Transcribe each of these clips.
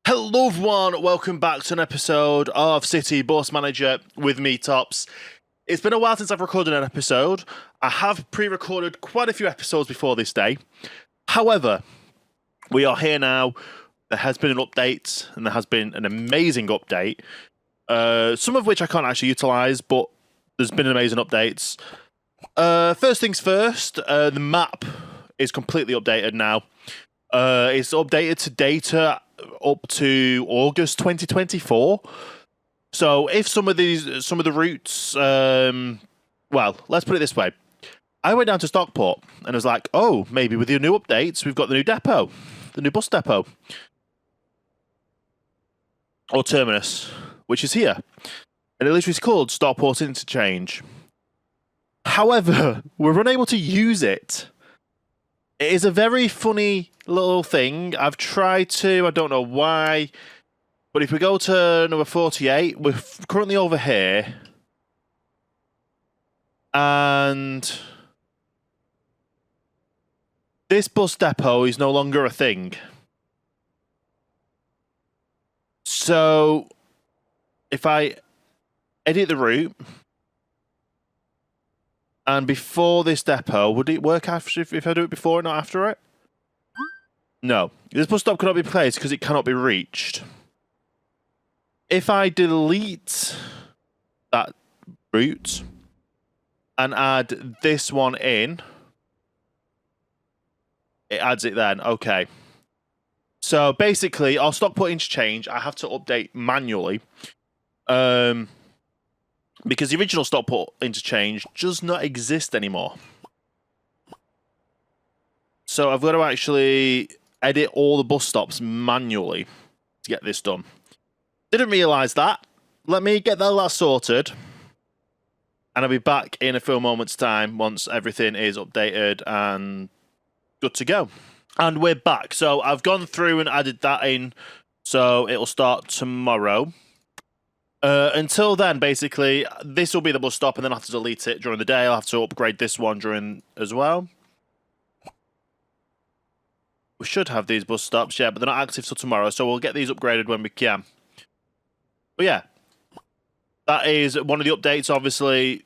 Hello everyone, welcome back to an episode of City Bus Manager with me, Tops. It's been a while since I've recorded an episode. I have pre-recorded quite a few episodes before this day. However, we are here now. There has been an update, and there has been an amazing update. Some of which I can't actually utilise, but there's been amazing updates. First things first, the map is completely updated now. It's updated to data up to August 2024. So if some of the routes, well, let's put it this way. I went down to Stockport and was like, oh, maybe with the new updates, we've got the new depot, the new bus depot. Or terminus, which is here. And it literally is called Stockport Interchange. However, we're unable to use it. It is a very funny little thing. I've tried to, I don't know why. But if we go to number 48, we're currently over here. And this bus depot is no longer a thing. So if I edit the route, and before this depot, would it work after if I do it before and not after it? No. This bus stop cannot be placed because it cannot be reached. If I delete that route and add this one in, it adds it then. Okay. So basically, our Stockport interchange, I have to update manually. Because the original Stockport interchange does not exist anymore. So I've got to actually edit all the bus stops manually to get this done. Didn't realise that. Let me get that last sorted. And I'll be back in a few moments' time once everything is updated and good to go. And we're back. So I've gone through and added that in. So it'll start tomorrow. Until then, basically, this will be the bus stop, and then I'll have to delete it during the day. I'll have to upgrade this one during as well. We should have these bus stops, yeah, but they're not active till tomorrow, so we'll get these upgraded when we can. But yeah, that is one of the updates, obviously.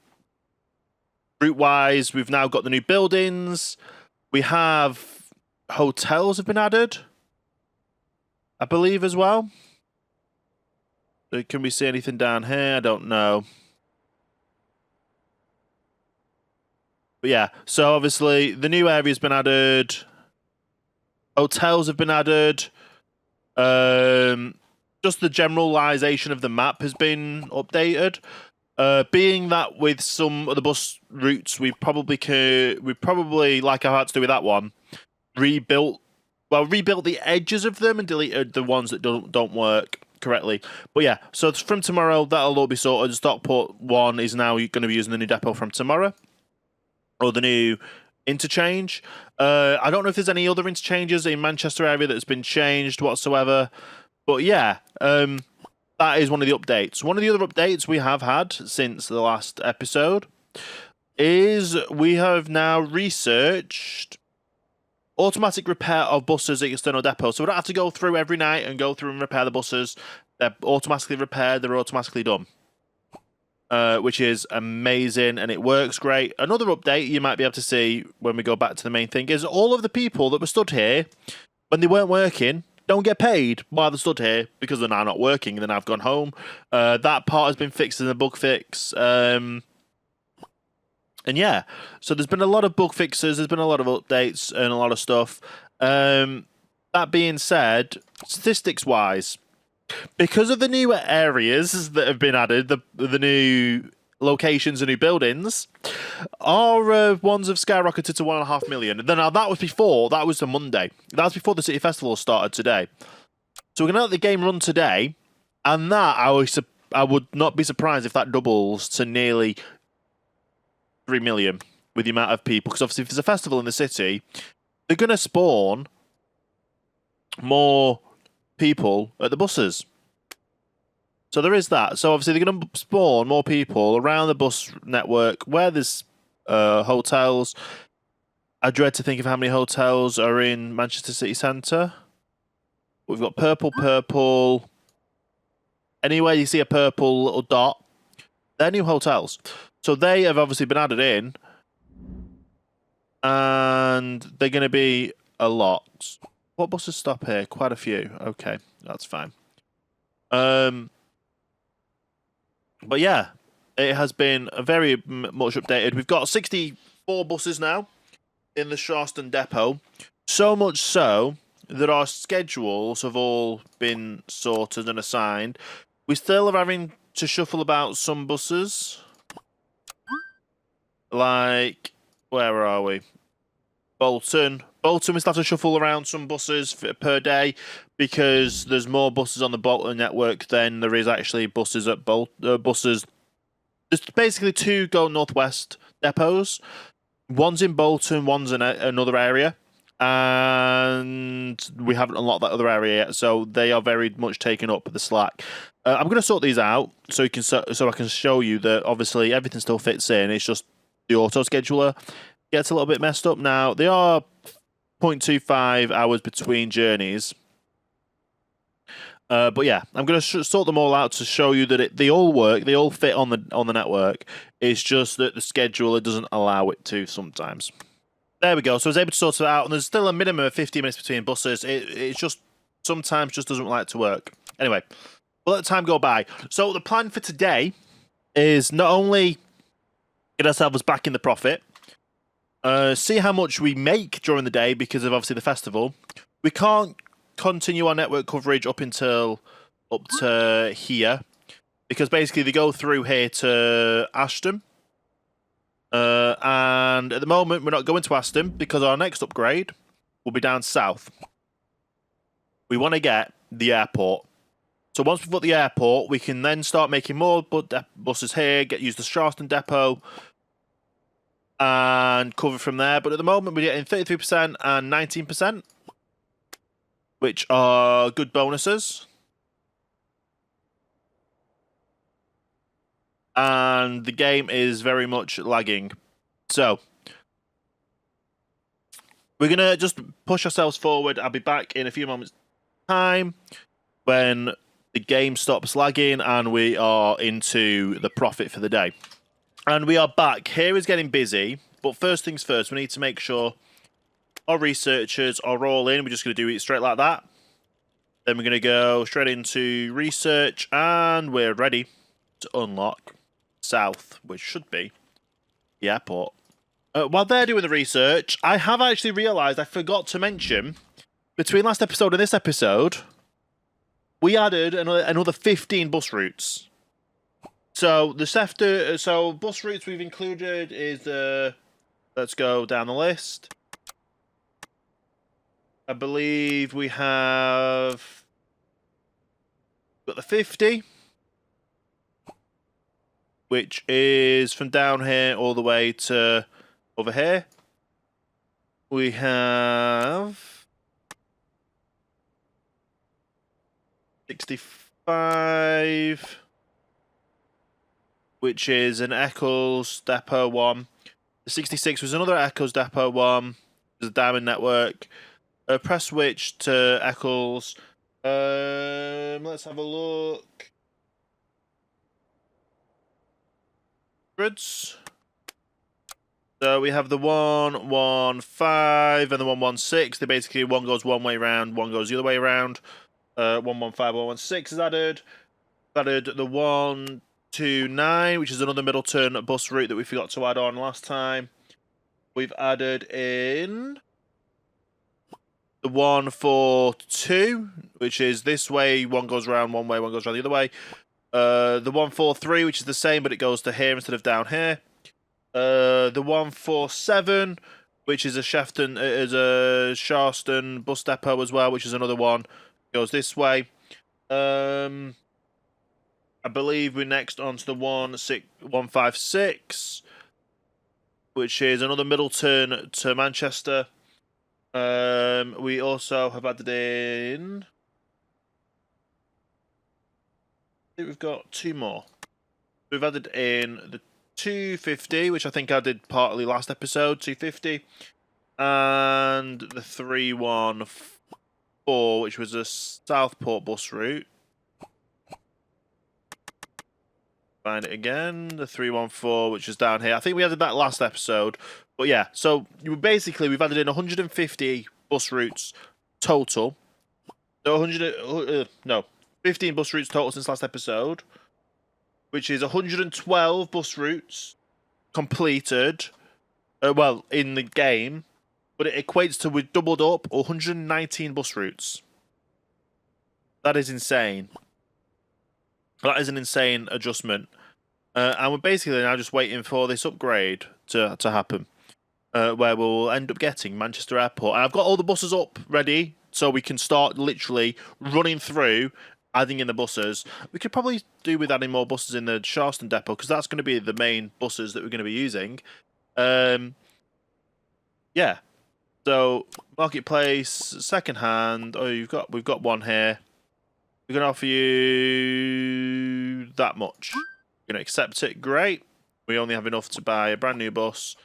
Route-wise, we've now got the new buildings. We have hotels have been added, I believe, as well. Can we see anything down here? I don't know. But yeah, so obviously the new area's been added. Hotels have been added. Just the generalization of the map has been updated. Being that with some of the bus routes, we probably, like I had to do with that one, rebuilt the edges of them and deleted the ones that don't work correctly. But yeah, so from tomorrow, that'll all be sorted. Stockport 1 is now going to be using the new depot from tomorrow. Or the new interchange. I don't know if there's any other interchanges in Manchester area that's been changed whatsoever. But yeah, that is one of the updates. One of the other updates we have had since the last episode is we have now researched automatic repair of buses at external depots. So we don't have to go through every night and go through and repair the buses. They're automatically repaired. They're automatically done. Which is amazing, and it works great. Another update you might be able to see when we go back to the main thing is all of the people that were stood here when they weren't working don't get paid while they're stood here because they're now not working and then I've gone home. That part has been fixed in the bug fix. And yeah, so there's been a lot of bug fixes, there's been a lot of updates and a lot of stuff. That being said, statistics-wise, because of the new areas that have been added, the new locations and new buildings, our ones have skyrocketed to 1.5 million. Then now that was a Monday. That was before the City Festival started today. So we're going to let the game run today, and that I would not be surprised if that doubles to nearly 3 million with the amount of people. Because obviously if there's a festival in the city, they're going to spawn more people at the buses. So there is that. So obviously they're going to spawn more people around the bus network where there's hotels. I dread to think of how many hotels are in Manchester City Centre. We've got purple, purple. Anywhere you see a purple little dot, they're new hotels. So they have obviously been added in, and they're going to be a lot. What buses stop here? Quite a few. Okay, that's fine. But yeah, it has been very much updated. We've got 64 buses now in the Sharston depot. So much so that our schedules have all been sorted and assigned. We still are having to shuffle about some buses. Like, where are we? Bolton. Bolton, we still have to shuffle around some buses per day because there's more buses on the Bolton network than there is actually buses at buses. There's basically two Go Northwest depots. One's in Bolton, one's in another area. And we haven't unlocked that other area yet, so they are very much taking up the slack. I'm going to sort these out so you can so I can show you that obviously everything still fits in. It's just the auto scheduler gets a little bit messed up now. They are 0.25 hours between journeys. But yeah, I'm going to sort them all out to show you that they all work, they all fit on the network. It's just that the scheduler doesn't allow it to sometimes. There we go. So I was able to sort it out, and there's still a minimum of 15 minutes between buses. It just sometimes just doesn't like to work. Anyway, we'll let the time go by. So the plan for today is not only get ourselves back in the profit, see how much we make during the day because of obviously the festival. We can't continue our network coverage up to here because basically they go through here to Ashton. And at the moment, we're not going to Aston because our next upgrade will be down south. We want to get the airport. So once we've got the airport, we can then start making more buses here, use the Sharston depot, and cover from there. But at the moment, we're getting 33% and 19%, which are good bonuses. And the game is very much lagging. So we're going to just push ourselves forward. I'll be back in a few moments' time when the game stops lagging and we are into the profit for the day. And we are back. Here is getting busy. But first things first, we need to make sure our researchers are all in. We're just going to do it straight like that. Then we're going to go straight into research and we're ready to unlock south, which should be the airport. While they're doing the research, I have actually realised I forgot to mention between last episode and this episode, we added another 15 bus routes. So the bus routes we've included is let's go down the list. I believe we have got the 50. Which is from down here all the way to over here. We have 65, which is an Eccles Depot 1. The 66 was another Eccles Depot 1. There's a Diamond Network. Press switch to Eccles. Let's have a look. So we have the 115 and the 116. They basically one goes one way around, one goes the other way around. 115, 116 is added. Added the 129, which is another Middleton bus route that we forgot to add on last time. We've added in the 142, which is this way. One goes around one way, one goes around the other way. The 143, which is the same, but it goes to here instead of down here. The 147, which is a Sharston bus depot as well, which is another one. Goes this way. I believe we're next on to the 156, which is another Middleton to Manchester. We also have added in... I think we've got two more. We've added in the 250, which I think I did partly last episode, 250, and the 314. 314, which was a Southport bus route. Find it again. The 314, which is down here. I think we added that last episode. But yeah, so we've added in 150 bus routes total. So 15 bus routes total since last episode, which is 112 bus routes completed. In the game, but it equates to we've doubled up 119 bus routes. That is insane. That is an insane adjustment. And we're basically now just waiting for this upgrade to happen, where we'll end up getting Manchester Airport. And I've got all the buses up ready, so we can start literally running through, adding in the buses. We could probably do with adding more buses in the Sharston depot, because that's going to be the main buses that we're going to be using. Yeah. So marketplace, second hand. Oh, we've got one here. We're gonna offer you that much. You're gonna accept it. Great. We only have enough to buy a brand new bus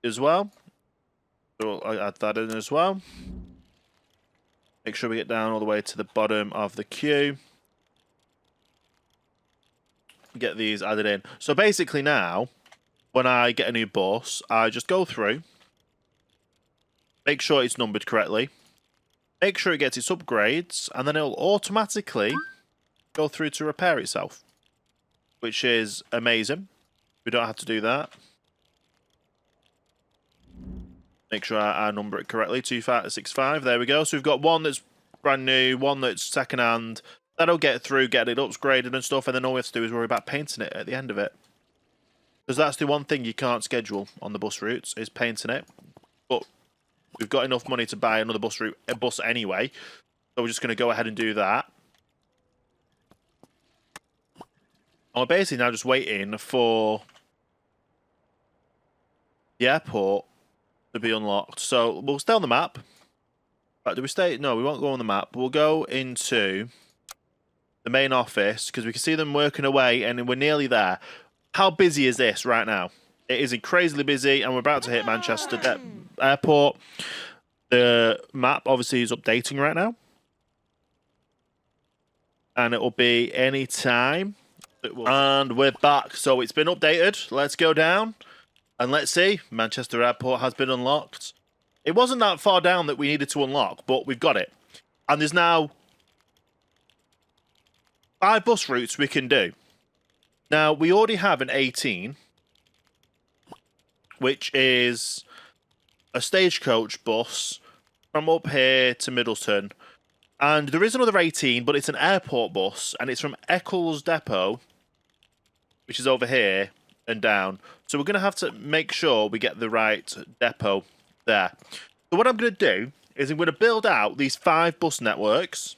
as well. So I'll add that in as well. Make sure we get down all the way to the bottom of the queue. Get these added in. So basically now, when I get a new bus, I just go through, make sure it's numbered correctly, make sure it gets its upgrades, and then it'll automatically go through to repair itself, which is amazing. We don't have to do that. Make sure I number it correctly, 2565, there we go. So we've got one that's brand new, one that's second hand. That'll get through, get it upgraded and stuff, and then all we have to do is worry about painting it at the end of it. Because that's the one thing you can't schedule on the bus routes, is painting it. But we've got enough money to buy another bus anyway, so we're just going to go ahead and do that. And we're basically now just waiting for the airport to be unlocked. So we'll stay on the map. Right, do we stay? No, we won't go on the map. We'll go into the main office, because we can see them working away, and we're nearly there. How busy is this right now? It is crazily busy, and we're about to hit Manchester Airport. The map obviously is updating right now, and it will be any time. And we're back. So it's been updated. Let's go down, and let's see. Manchester Airport has been unlocked. It wasn't that far down that we needed to unlock, but we've got it. And there's now 5 bus routes we can do. Now, we already have an 18, which is a stagecoach bus from up here to Middleton. And there is another 18, but it's an airport bus, and it's from Eccles Depot, which is over here and down. So we're going to have to make sure we get the right depot there. So what I'm going to do is I'm going to build out these 5 bus networks.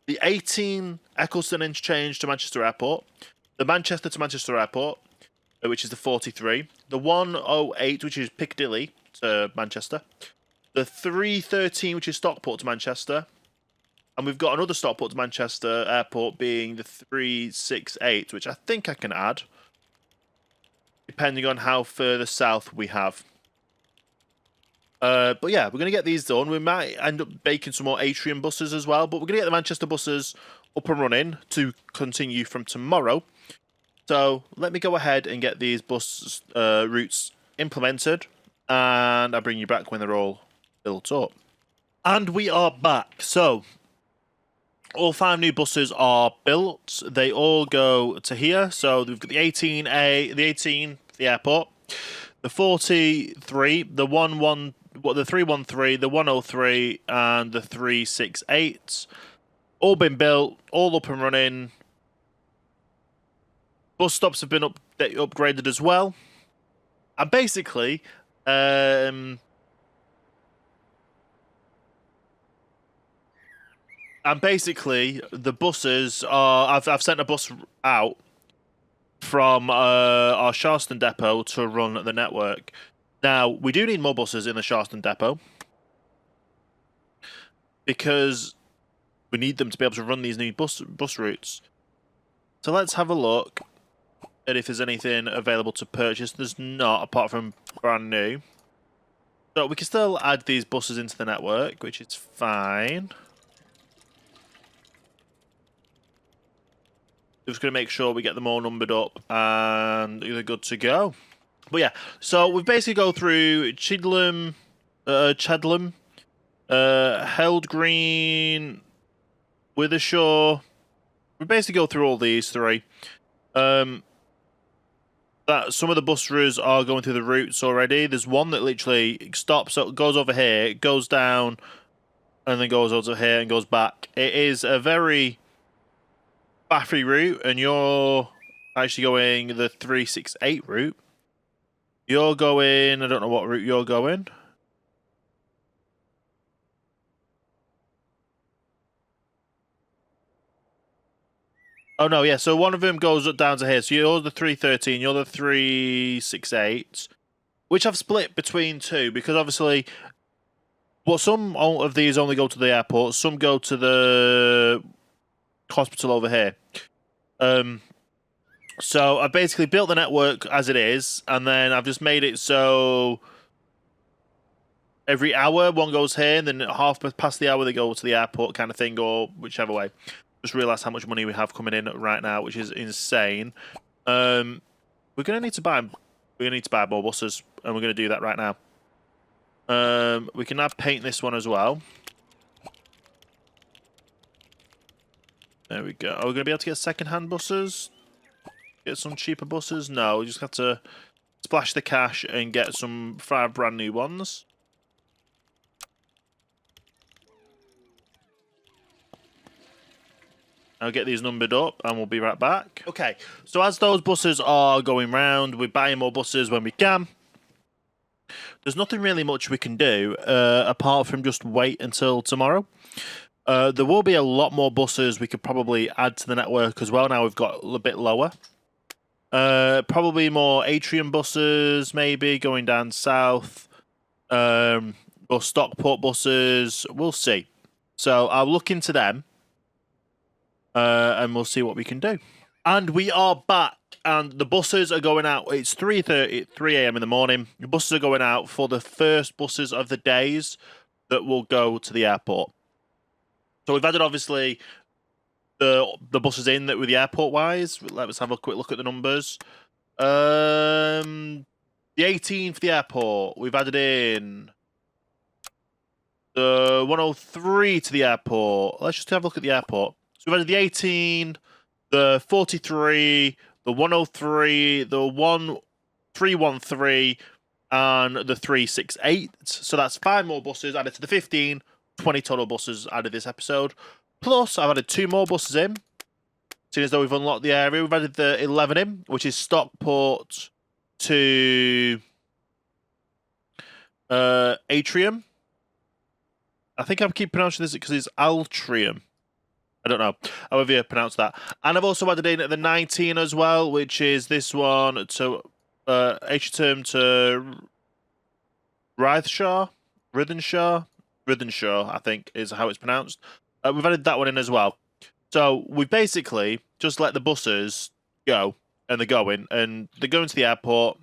The 18 Eccleston Interchange to Manchester Airport. The Manchester to Manchester Airport, which is the 43. The 108, which is Piccadilly to Manchester. The 313, which is Stockport to Manchester. And we've got another Stockport to Manchester Airport being the 368, which I think I can add, depending on how further south we have. But yeah, we're going to get these done. We might end up making some more Atrium buses as well, but we're going to get the Manchester buses up and running to continue from tomorrow. So let me go ahead and get these bus routes implemented, and I'll bring you back when they're all built up. And we are back. So all 5 new buses are built. They all go to here. So we've got the 18A, the 18, the airport, the 43, the 313, the 103, and the 368. All been built, all up and running. Bus stops have been upgraded as well. And basically, the buses are. I've sent a bus out from our Sharston depot to run the network. Now, we do need more buses in the Sharston depot, because we need them to be able to run these new bus routes. So let's have a look at if there's anything available to purchase. There's not, apart from brand new. So we can still add these buses into the network, which is fine. Just going to make sure we get them all numbered up and they're good to go. But yeah, so we've basically go through Chidlam, Held Green, Withershaw. We basically go through all these three. That some of the bus routes are going through the routes already. There's one that literally stops, so it goes over here, goes down, and then goes over here and goes back. It is a very faffy route, and you're actually going the 368 route. You're going, I don't know what route you're going. Oh no, yeah, so one of them goes down to here. So you're the 313, you're the 368, which I've split between two, because obviously, well, some of these only go to the airport, some go to the hospital over here. So I basically built the network as it is, and then I've just made it so every hour one goes here, and then half past the hour they go to the airport, kind of thing, or whichever way. Just realised how much money we have coming in right now, which is insane. We're gonna need to buy more buses, and we're gonna do that right now. We can now paint this one as well. There we go. Are we gonna be able to get second-hand buses? Get some cheaper buses? No, we just have to splash the cash and get some 5 brand new ones. I'll get these numbered up and we'll be right back. Okay, so as those buses are going round, we're buying more buses when we can. There's nothing really much we can do apart from just wait until tomorrow. There will be a lot more buses we could probably add to the network as well. Now we've got a bit lower. Probably more Atrium buses, maybe going down south. Or Stockport buses. We'll see. So I'll look into them. And we'll see what we can do. And we are back, and the buses are going out. It's 3 a.m. in the morning. The buses are going out for the first buses of the days that will go to the airport. So we've added, obviously, the buses in that were the airport-wise. Let's have a quick look at the numbers. The 18 for the airport. We've added in the 103 to the airport. Let's just have a look at the airport. So we've added the 18, the 43, the 103, the 313, and the 368. So that's 5 more buses added to the 15, 20 total buses added this episode. Plus, I've added 2 more buses in, seeing as though we've unlocked the area. We've added the 11 in, which is Stockport to Atrium. I think I keep pronouncing this because it's Altrium. I don't know, however you pronounce that. And I've also added in the 19 as well, which is this one to Atrium to Rithenshaw, I think is how it's pronounced. We've added that one in as well. So we've basically just let the buses go, and they're going to the airport.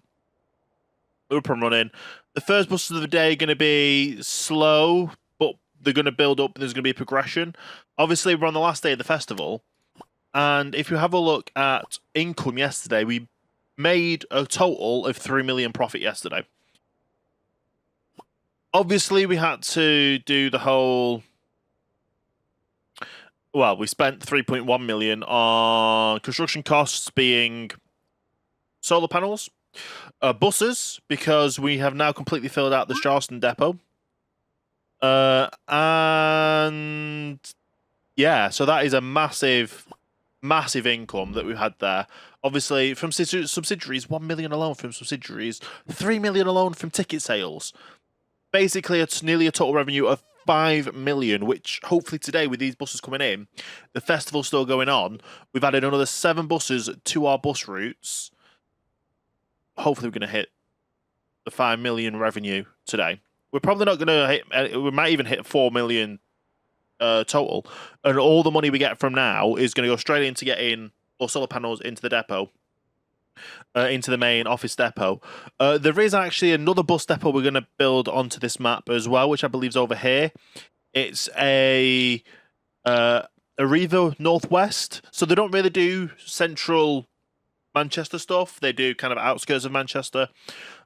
They're up and running. The first buses of the day are going to be slow, but they're going to build up, and there's going to be a progression. Obviously, we're on the last day of the festival, and if you have a look at income yesterday, we made a total of 3 million profit yesterday. Obviously, we had to do the whole... Well, we spent 3.1 million on construction costs, being solar panels, buses, because we have now completely filled out the Charleston depot, and yeah, so that is a massive income that we've had there. Obviously, from subsidiaries, 1 million alone from subsidiaries, 3 million alone from ticket sales. Basically, it's nearly a total revenue of 5 million, which hopefully today, with these buses coming in, the festival's still going on. We've added another 7 buses to our bus routes. Hopefully, we're going to hit the 5 million revenue today. We're probably not going to hit, we might even hit 4 million total. And all the money we get from now is going to go straight into getting our solar panels into the depot. into the main office depot. There is actually another bus depot we're going to build onto this map as well, which I believe is over here. It's a Arriva Northwest, so they don't really do central Manchester stuff. They do kind of outskirts of Manchester.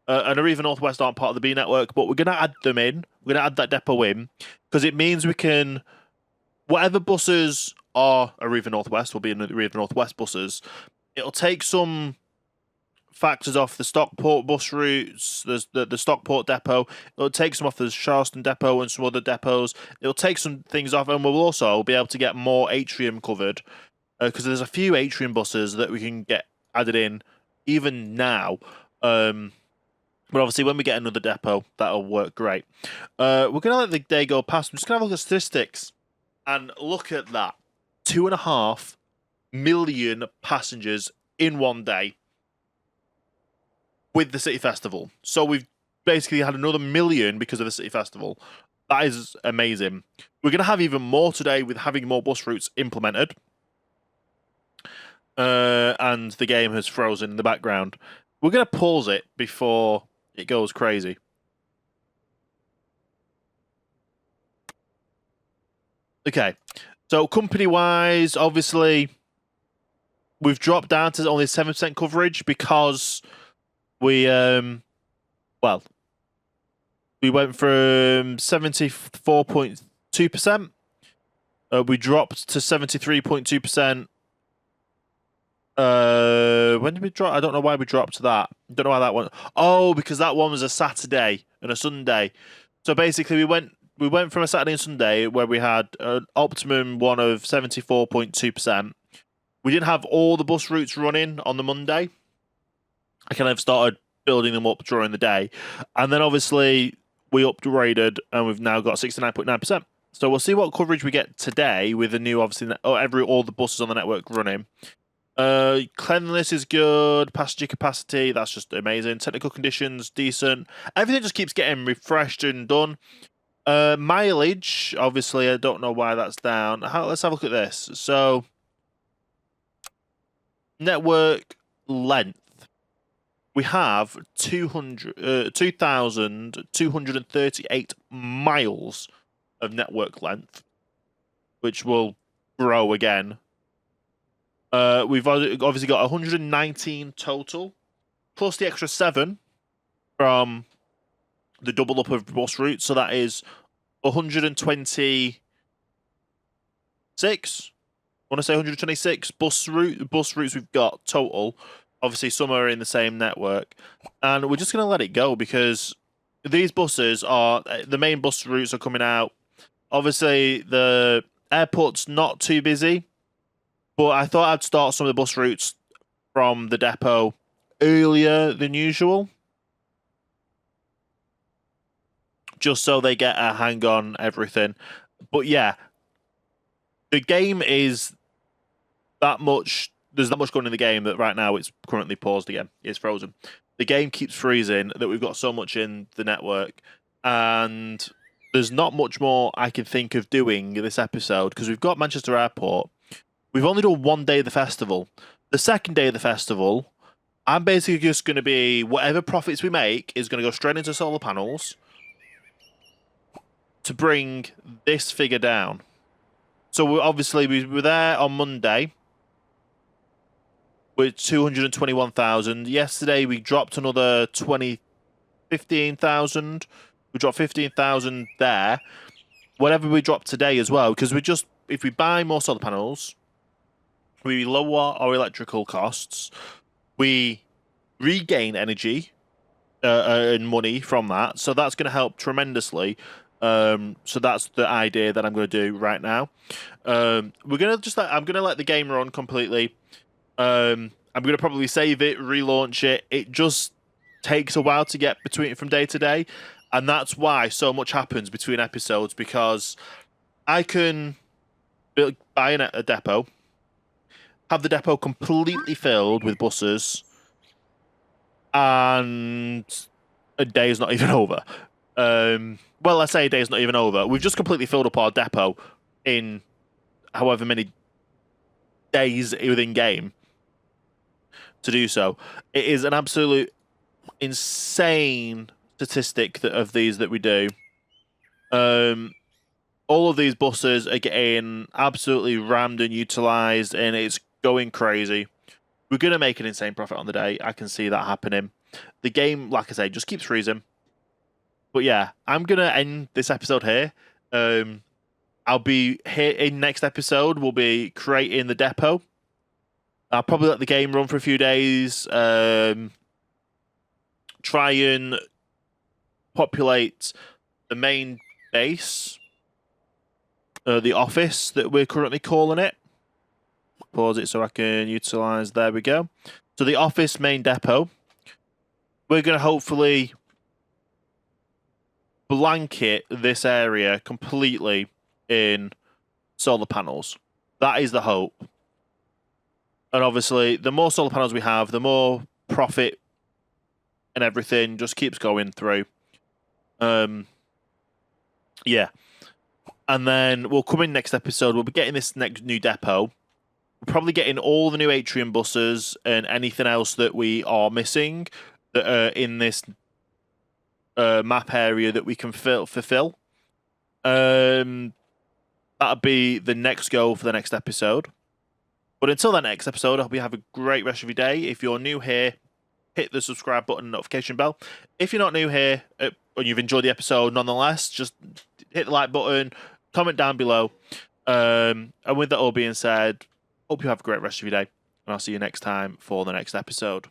And Arriva Northwest aren't part of the B network, but we're going to add them in. We're going to add that depot in because it means we can, whatever buses are Arriva Northwest will be in the Arriva Northwest buses. It'll take some factors off the Stockport bus routes, the Stockport depot. It'll take some off the Charleston depot and some other depots. It'll take some things off, and we'll also be able to get more atrium covered because there's a few atrium buses that we can get added in even now. But obviously, when we get another depot, that'll work great. We're going to let the day go past. I'm just going to have a look at statistics and look at that. 2.5 million passengers in one day with the City Festival. So we've basically had another million because of the City Festival. That is amazing. We're going to have even more today with having more bus routes implemented. And the game has frozen in the background. We're going to pause it before it goes crazy. Okay, so company-wise, obviously, we've dropped down to only 7% coverage because we, we went from 74.2%. We dropped to 73.2%. When did we drop? I don't know why we dropped that. Don't know why that one. Oh, because that one was a Saturday and a Sunday. So basically, we went from a Saturday and Sunday where we had an optimum one of 74.2%. We didn't have all the bus routes running on the Monday. I kind of started building them up during the day, and then obviously we upgraded and we've now got 69.9%. So we'll see what coverage we get today with the new, obviously, all the buses on the network running. Cleanliness is good. Passenger capacity, that's just amazing. Technical conditions, decent. Everything just keeps getting refreshed and done. Mileage, obviously, I don't know why that's down. Let's have a look at this. So, network length. We have 2,238 miles of network length, which will grow again. We've obviously got 119 total, plus the extra 7 from the double up of bus routes. So that is 126. I want to say 126 bus routes we've got total. Obviously, some are in the same network. And we're just going to let it go because these buses are... The main bus routes are coming out. Obviously, the airport's not too busy. But I thought I'd start some of the bus routes from the depot earlier than usual. Just so they get a hang on everything. But yeah, the game is that much... There's that much going in the game that right now it's currently paused again. It's frozen. The game keeps freezing that we've got so much in the network. And there's not much more I can think of doing this episode because we've got Manchester Airport. We've only done one day of the festival. The second day of the festival, I'm basically just going to be... Whatever profits we make is going to go straight into solar panels to bring this figure down. So we were there on Monday with 221,000. Yesterday we dropped another 15,000. We dropped 15,000 there. Whatever we drop today as well, because if we buy more solar panels, we lower our electrical costs, we regain energy and money from that, so that's going to help tremendously. So that's the idea that I'm going to do right now. I'm going to let the game run completely. I'm going to probably save it, relaunch it. It just takes a while to get from day to day, and that's why so much happens between episodes, because I can buy a depot, have the depot completely filled with buses, and a day is not even over. Well, I say a day is not even over. We've just completely filled up our depot in however many days within game. to do so. It is an absolute insane statistic of these that we do. All of these buses are getting absolutely rammed and utilized, and it's going crazy. We're going to make an insane profit on the day. I can see that happening. The game, like I say, just keeps freezing. But yeah, I'm going to end this episode here. I'll be here in next episode. We'll be creating the depot. I'll probably let the game run for a few days. Try and populate the main base. The office that we're currently calling it. Pause it so I can utilize. There we go. So the office main depot. We're going to hopefully blanket this area completely in solar panels. That is the hope. And obviously, the more solar panels we have, the more profit and everything just keeps going through. Yeah. And then we'll come in next episode. We'll be getting this next new depot. We're probably getting all the new Atrium buses and anything else that we are missing that are in this map area that we can fulfill. That'll be the next goal for the next episode. But until that next episode, I hope you have a great rest of your day. If you're new here, hit the subscribe button and notification bell. If you're not new here and you've enjoyed the episode nonetheless, just hit the like button, comment down below. And with that all being said, hope you have a great rest of your day. And I'll see you next time for the next episode.